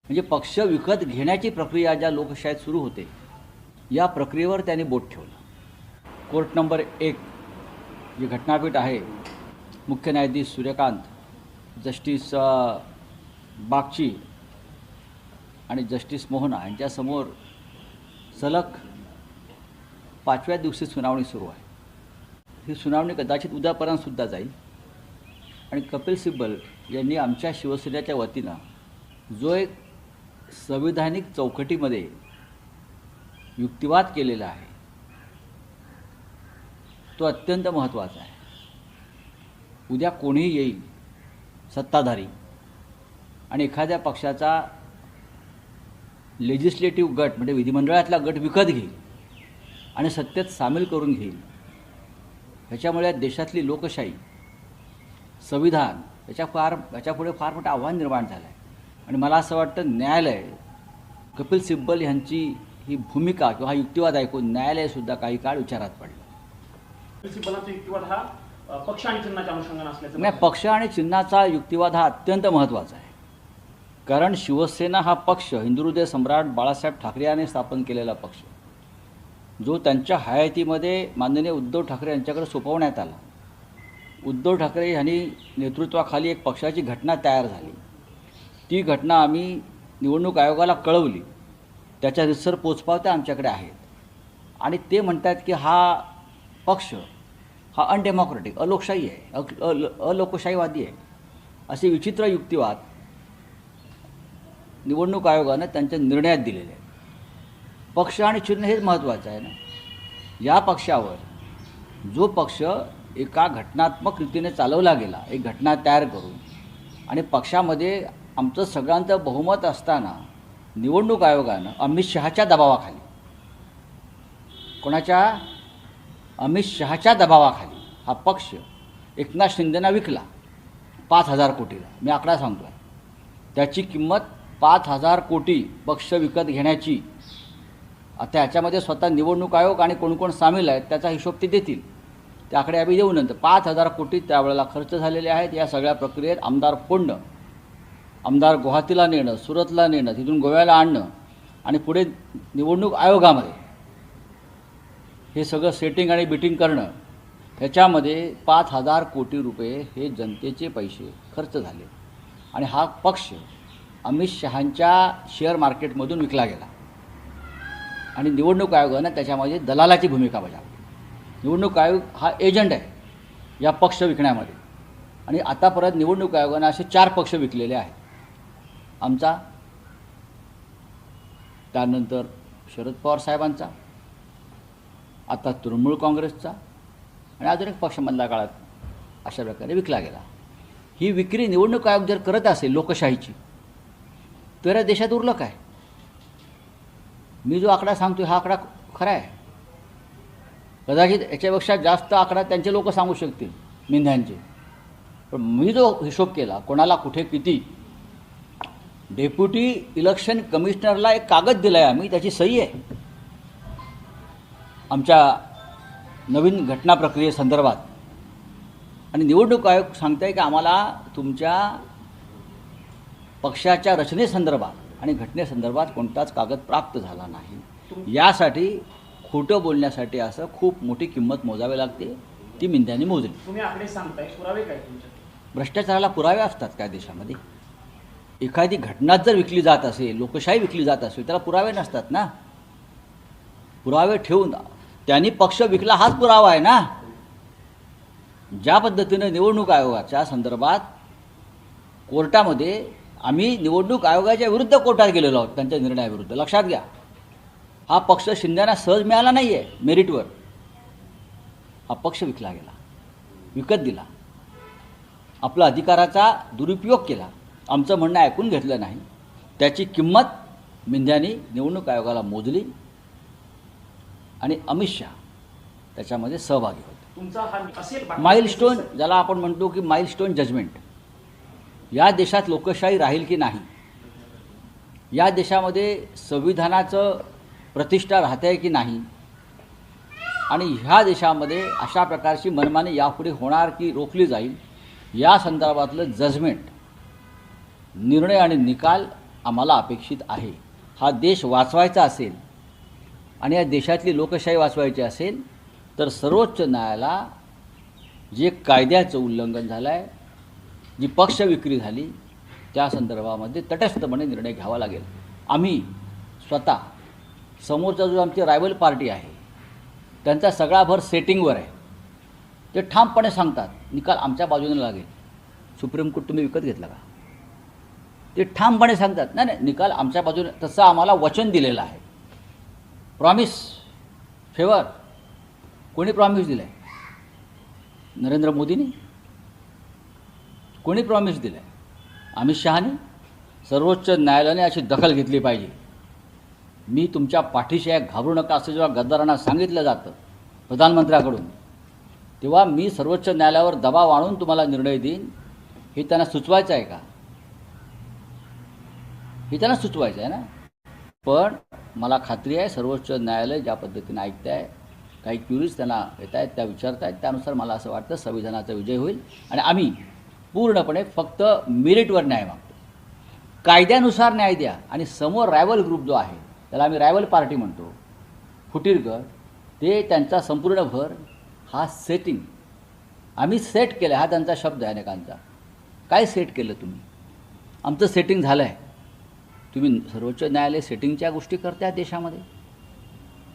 म्हणजे पक्ष विकत घेण्याची प्रक्रिया ज्या लोकशाहीत सुरू होते या प्रक्रियेवर त्यांनी बोट ठेवलं. कोर्ट नंबर 1 जी घटनापीठ आहे, मुख्य न्यायाधीश सूर्यकांत, जस्टिस बागची आणि जस्टिस मोहना यांच्यासमोर सलग 5व्या दिवशी सुनावणी सुरू आहे. ही सुनावणी कदाचित उद्यापर्यंतसुद्धा जाईल आणि कपिल सिब्बल यांनी आमच्या शिवसेनेच्या वतीनं जो एक संविधानिक चौकटीमध्ये युक्तिवाद केलेला आहे तो अत्यंत महत्त्वाचा आहे. उद्या कोणीही येईल सत्ताधारी आणि एखाद्या पक्षाचा लेजिस्लेटिव्ह गट म्हणजे विधिमंडळातला गट विकत घेईल आणि सत्तेत सामील करून घेईल. ह्याच्यामुळे देशातली लोकशाही, संविधान याच्यापुढे फार मोठं आव्हान निर्माण झालं आहे. आणि मला असं वाटतं न्यायालय, कपिल सिब्बल यांची ही भूमिका किंवा हा युक्तिवाद ऐकून न्यायालयसुद्धा काही काळ विचारात पडलं. कपिल सिब्बलांचा युक्तिवाद हा पक्ष आणि चिन्हाच्या अनुषंगाने असल्याचं नाही, पक्ष आणि चिन्हाचा युक्तिवाद हा अत्यंत महत्त्वाचा आहे. कारण शिवसेना हा पक्ष हिंदुहृदय सम्राट बाळासाहेब ठाकरे यांनी स्थापन केलेला पक्ष, जो त्यांच्या हयातीमध्ये माननीय उद्धव ठाकरे यांच्याकडे सोपवण्यात आला. उद्धव ठाकरे यांनी नेतृत्वाखाली एक पक्षाची घटना तयार झाली. ती घटना आम्ही निवडणूक आयोगाला कळवली. त्याच्या रितसर पोचपावत्या आमच्याकडे आहेत आणि ते म्हणतात की हा पक्ष हा अनडेमोक्रॅटिक, अलोकशाही आहे, अलोकशाहीवादी आहे. असे विचित्र युक्तिवाद निवडणूक आयोगानं त्यांच्या निर्णयात दिलेले आहेत. पक्ष आणि चिन्ह हेच महत्त्वाचं आहे ना. या पक्षावर जो पक्ष एका घटनात्मक रीतीने चालवला गेला, एक घटना तयार करून, आणि पक्षामध्ये आमचं सगळ्यांचं बहुमत असताना निवडणूक आयोगानं अमित शहाच्या दबावाखाली, कोणाच्या, अमित शहाच्या दबावाखाली हा पक्ष एकनाथ शिंदेना विकला 5,000 कोटीला. मी आकडा सांगतो आहे, त्याची किंमत 5,000 कोटी पक्ष विकत घेण्याची. आता ह्याच्यामध्ये स्वतः निवडणूक आयोग आणि कोण कोण सामील आहेत त्याचा हिशोब ते देतील. त्या आकडे आम्ही देऊ नंतर. 5,000 कोटी त्यावेळेला खर्च झालेले आहेत. या सगळ्या प्रक्रियेत आमदार फोडणं, आमदार गुवाहाटीला नेणं, सुरतला नेणं, तिथून गोव्याला आणणं आणि पुढे निवडणूक आयोगामध्ये हे सगळं सेटिंग आणि बिटिंग करणं, ह्याच्यामध्ये 5,000 कोटी रुपये हे जनतेचे पैसे खर्च झाले. आणि हा पक्ष अमित शहांच्या शेअर मार्केटमधून विकला गेला आणि निवडणूक आयोगानं त्याच्यामध्ये दलालाची भूमिका बजावली. निवडणूक आयोग हा एजंट आहे या पक्ष विकण्यामध्ये. आणि आता परत निवडणूक आयोगानं असे 4 पक्ष विकलेले आहेत. आमचा, त्यानंतर शरद पवार साहेबांचा, आता तृणमूल काँग्रेसचा आणि अजून एक पक्ष मधल्या काळात अशा प्रकारे विकला गेला. ही विक्री निवडणूक आयोग जर करत असेल लोकशाहीची, तर या देशात उरलं काय? मी जो आकडा सांगतो हा आकडा खरा आहे. कदाचित याच्यापेक्षा जास्त आकडा त्यांचे लोक सांगू शकतील, मिंध्यांचे. पण मी जो हिशोब केला, कोणाला कुठे किती, डेप्युटी इलेक्शन कमिशनरला एक कागद दिला आहे आम्ही, त्याची सही आहे आमच्या नवीन घटना प्रक्रियेसंदर्भात. आणि निवडणूक आयोग सांगत आहे की आम्हाला तुमच्या पक्षाच्या रचनेसंदर्भात आणि घटनेसंदर्भात कोणताच कागद प्राप्त झाला नाही. यासाठी खोटं बोलण्यासाठी असं खूप मोठी किंमत मोजावी लागते. ती मिंध्यांनी मोजली. तुम्ही आकडे सांगताय, पुरावे काय तुमचे? भ्रष्टाचाराला पुरावे असतात काय देशामध्ये? एखादी घटनाच जर विकली जात असेल, लोकशाही विकली जात असेल, त्याला पुरावे नसतात ना. पुरावे ठेवून त्यांनी पक्ष विकला हाच पुरावा आहे ना. ज्या पद्धतीने निवडणूक आयोगाच्या संदर्भात कोर्टामध्ये आम्ही निवडणूक आयोगाच्या विरुद्ध कोर्टात गेलेलो आहोत त्यांच्या निर्णयाविरुद्ध. लक्षात घ्या, हा पक्ष शिंदेना सहज मिळाला नाही आहे मेरिटवर. हा पक्ष विकला गेला, विकत दिला, आपला अधिकाराचा दुरुपयोग केला, आमचं म्हणणं ऐकून घेतलं नाही. त्याची किंमत मिंध्यांनी निवडणूक आयोगाला मोजली आणि अमित शहा त्याच्यामध्ये सहभागी होते. तुमचा हा असेल माइलस्टोन, ज्याला आपण म्हणतो की माइलस्टोन जजमेंट, या देशात लोकशाही राहील की नाही, या देशामध्ये संविधानाचं प्रतिष्ठा राहते की नाही, आणि ह्या देशामध्ये अशा प्रकारची मनमानी यापुढे होणार की रोखली जाईल, या संदर्भातलं जजमेंट, निर्णय आणि निकाल आम्हाला अपेक्षित आहे. हा देश वाचवायचा असेल आणि या देशातली लोकशाही वाचवायची असेल तर सर्वोच्च न्यायालयाला जे कायद्याचं उल्लंघन झालं आहे, जी पक्षविक्री झाली, त्या संदर्भामध्ये तटस्थपणे निर्णय घ्यावा लागेल. आम्ही स्वतः समोरचा जो आमची रायवल पार्टी आहे त्यांचा सगळा भर सेटिंगवर आहे. ते ठामपणे सांगतात निकाल आमच्या बाजूने लागेल. सुप्रीम कोर्ट तुम्ही विकत घेतला का? ते ठामपणे सांगतात नाही नाही निकाल आमच्या बाजूने, तसं आम्हाला वचन दिलेलं आहे. प्रॉमिस फेवर कोणी प्रॉमिस दिलं आहे? नरेंद्र मोदींनी. कोणी प्रॉमिस दिलं आहे? अमित शहानी. सर्वोच्च न्यायालयाने अशी दखल घेतली पाहिजे. मी तुमच्या पाठीशी आहे, घाबरू नका, असं जेव्हा गद्दारांना सांगितलं जातं प्रधानमंत्र्याकडून, तेव्हा मी सर्वोच्च न्यायालयावर दबाव आणून तुम्हाला निर्णय देईन. हे त्यांना सुचवायचं आहे का? हे त्यांना सुचवायचं आहे ना. पण मला खात्री आहे सर्वोच्च न्यायालय ज्या पद्धतीने ऐकत आहे, काही क्युरीज त्यांना येत आहेत, त्या विचारत आहेत, त्यानुसार मला असं वाटतं संविधानाचा विजय होईल आणि आम्ही पूर्णपणे फक्त मेरिटवर न्याय मागतो. कायद्यानुसार न्याय द्या. आणि समोर रायवल ग्रुप जो आहे त्याला आम्ही रायवल पार्टी म्हणतो, फुटीर गट, ते त्यांचा संपूर्ण भर हा सेटिंग. आम्ही सेट केलं, हा त्यांचा शब्द आहे अनेकांचा. काय सेट केलं तुम्ही? आमचं सेटिंग झालं आहे. तुम्ही सर्वोच्च न्यायालय सेटिंगच्या गोष्टी करताय देशामध्ये.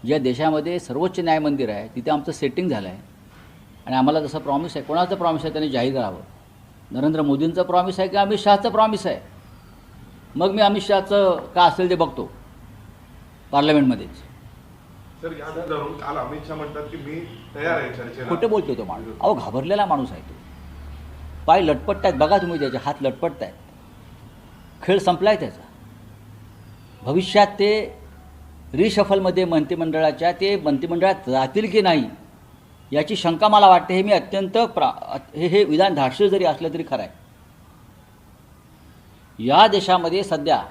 ज्या देशामध्ये सर्वोच्च न्यायमंदिर आहे तिथे आमचं सेटिंग झालं आहे आणि आम्हाला जसं प्रॉमिस आहे. कोणाचं प्रॉमिस आहे त्यांनी जाहीर करावं. नरेंद्र मोदींचं प्रॉमिस आहे की अमित शहाचं प्रॉमिस आहे? मग मी अमित शहाचं का असेल ते बघतो पार्लमेंटमध्येच. सर या धरून काल अमित शहा म्हणतात की मी तयार आहे चर्चेला. खोटं बोलतो तो माणूस. अहो घाबरलेला माणूस आहे तो. पाय लटपटत आहेत बघा तुम्ही, त्याचे हात लटपटत आहेत. खेळ संपला आहे त्याचा. भविष्यात ते रिशफलमध्ये मंत्रिमंडळात जातील की नाही याची शंका मला वाटते. हे मी अत्यंत हे विधान धाडसी जरी असलं तरी खरं आहे. या देशामध्ये सध्या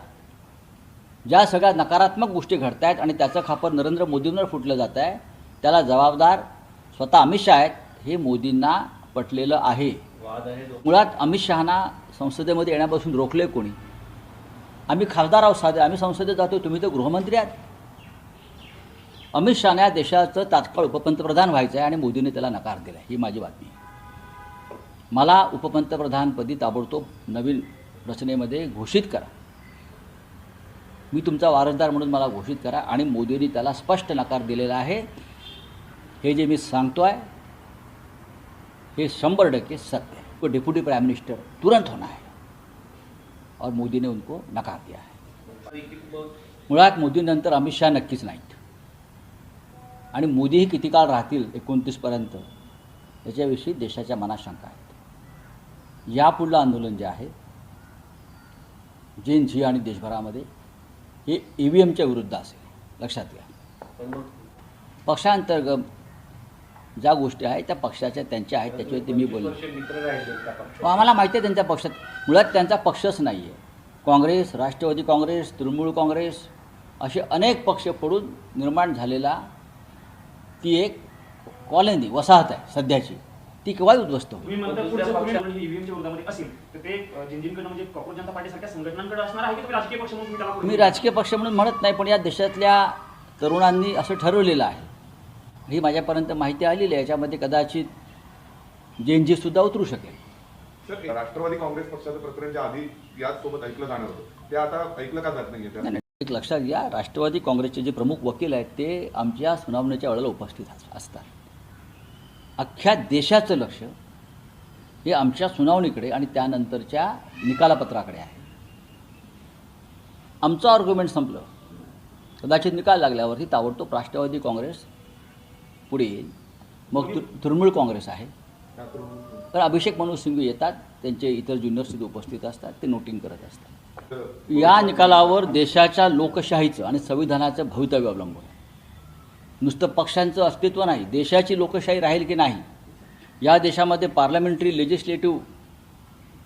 ज्या सगळ्या नकारात्मक गोष्टी घडत आहेत आणि त्याचं खापर नरेंद्र मोदींवर फुटलं जात आहे, त्याला जबाबदार स्वतः अमित शहा आहेत. हे मोदींना पटलेलं आहे. मुळात अमित शहाना संसदेमध्ये येण्यापासून रोखले कोणी? आम्ही खासदार आहोत साधे, आम्ही संसदेत जातो, तुम्ही तर गृहमंत्री आहात. अमित शहाने या देशाचं तात्काळ उपपंतप्रधान व्हायचं आहे आणि मोदीने त्याला नकार दिला आहे. ही माझी बातमी आहे. मला उपपंतप्रधानपदी ताबडतोब नवीन रचनेमध्ये घोषित करा. मी तुमचा वारसदार म्हणून मला घोषित करा. आणि मोदींनी त्याला स्पष्ट नकार दिलेला आहे. हे जे मी सांगतो आहे हे 100% सत्य है. वो डिप्टी प्राइम मिनिस्टर तुरंत होना है और मोदी ने उनको नकार दिया है. मुळात मोदीनंतर अमित शहा नक्कीच नाहीत आणि मोदीही किती काळ राहतील 29पर्यंत याच्याविषयी देशाच्या मनात शंका आहेत. यापुढलं आंदोलन जे आहे जेन झी आणि देशभरामध्ये हे EVMच्या विरुद्ध असेल, लक्षात घ्या. पक्षांतर्गत ज्या गोष्टी आहेत त्या पक्षाच्या त्यांच्या आहेत, त्याच्यावरती मी बोललो. आम्हाला माहिती आहे त्यांच्या पक्षात मुळात त्यांचा पक्षच नाही आहे. काँग्रेस, राष्ट्रवादी काँग्रेस, तृणमूल काँग्रेस असे अनेक पक्ष पडून निर्माण झालेला ती एक कॉलनी वसाहत आहे सध्याची. ती केव्हाही उद्ध्वस्त होईल. तुम्ही म्हणता पुढचं पुढे ईव्हीएमच्या विरोधामध्ये असेल तर ते जिंजींकडे म्हणजे काँग्रेस जनता पार्टीसारख्या संघटनांकडे असणार आहे की तुम्ही राजकीय पक्ष म्हणून तुम्ही त्याला मी राजकीय पक्ष म्हणून म्हणत नाही, पण या देशातल्या तरुणांनी असं ठरवलेलं आहे. ही माझ्यापर्यंत माहिती आलेली आहे. याच्यामध्ये कदाचित जेनजीसुद्धा उतरू शकेल. सर राष्ट्रवादी काँग्रेस पक्षाचं प्रकरण ज्या आधी याचसोबत ऐकलं जाणार होतं ते आता ऐकलं का जात नाहीये? नाही, एक लक्षात घ्या, राष्ट्रवादी काँग्रेसचे जे प्रमुख वकील आहेत ते आमच्या सुनावणीच्या वेळेला उपस्थित असतात. अख्ख्या देशाचं लक्ष हे आमच्या सुनावणीकडे आणि त्यानंतरच्या निकालापत्राकडे आहे. आमचं आर्ग्युमेंट संपलं, कदाचित निकाल लागल्यावरती ताबडतोब राष्ट्रवादी काँग्रेस पुढे येईल. मग तृणमूल काँग्रेस आहे. तर अभिषेक मनोज सिंघवी येतात, त्यांचे इतर ज्युनियर्स तिथे उपस्थित असतात, ते नोटिंग करत असतात. या निकालावर देशाच्या लोकशाहीचं आणि संविधानाचं भवितव्य अवलंबून आहे. नुसतं पक्षांचं अस्तित्व नाही, देशाची लोकशाही राहील की नाही, या देशामध्ये पार्लमेंटरी लेजिस्लेटिव्ह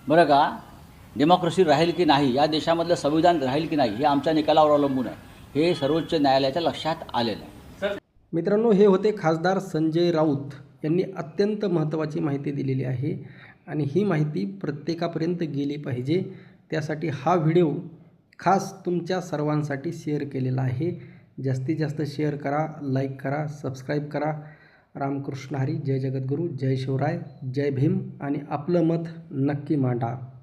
बरं का डेमोक्रेसी राहील की नाही, या देशामधलं संविधान राहील की नाही, हे आमच्या निकालावर अवलंबून आहे. हे सर्वोच्च न्यायालयाच्या लक्षात आलेलं आहे. मित्रांनो, हे होते खासदार संजय राऊत यांनी अत्यंत महत्त्वाची माहिती दिलेली आहे आणि ही माहिती प्रत्येकापर्यंत गेली पाहिजे. त्यासाठी हा व्हिडिओ खास तुमच्या सर्वांसाठी शेअर केलेला आहे. जास्तीत जास्त शेअर करा, लाईक करा, सबस्क्राईब करा. रामकृष्ण हरी. जय जगद्गुरू, जय शिवराय, जय भीम आणि आपलं मत नक्की मांडा.